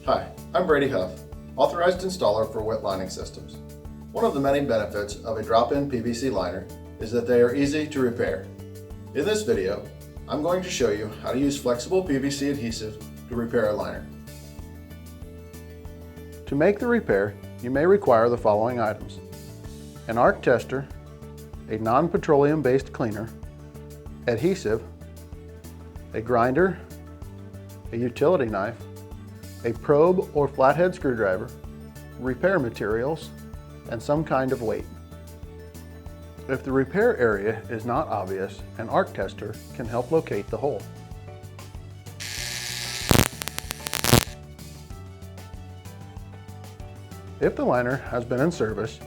Hi, I'm Brady Huff, authorized installer for Witt Lining Systems. One of the many benefits of a drop-in PVC liner is that they are easy to repair. In this video, I'm going to show you how to use flexible PVC adhesive to repair a liner. To make the repair, you may require the following items: an arc tester, a non-petroleum based cleaner, adhesive, a grinder, a utility knife, a probe or flathead screwdriver, repair materials, and some kind of weight. If the repair area is not obvious, an arc tester can help locate the hole. If the liner has been in service,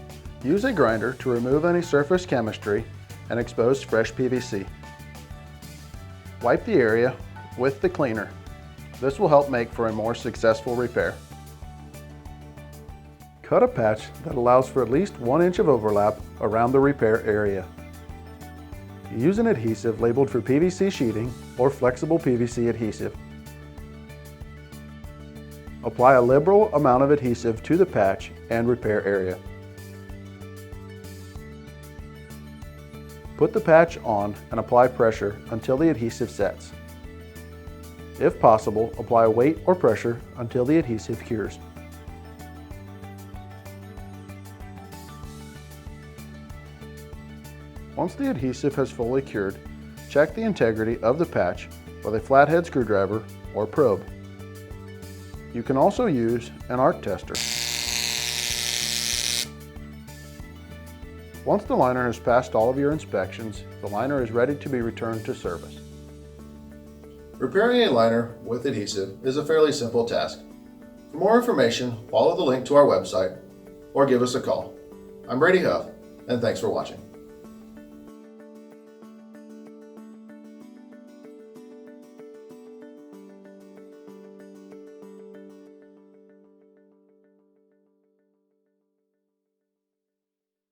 use a grinder to remove any surface chemistry and exposed fresh PVC. Wipe the area with the cleaner. This will help make for a more successful repair. Cut a patch that allows for at least 1 inch of overlap around the repair area. Use an adhesive labeled for PVC sheeting or flexible PVC adhesive. Apply a liberal amount of adhesive to the patch and repair area. Put the patch on and apply pressure until the adhesive sets. If possible, apply weight or pressure until the adhesive cures. Once the adhesive has fully cured, check the integrity of the patch with a flathead screwdriver or probe. You can also use an arc tester. Once the liner has passed all of your inspections, the liner is ready to be returned to service. Repairing a liner with adhesive is a fairly simple task. For more information, follow the link to our website or give us a call. I'm Brady Huff, and thanks for watching.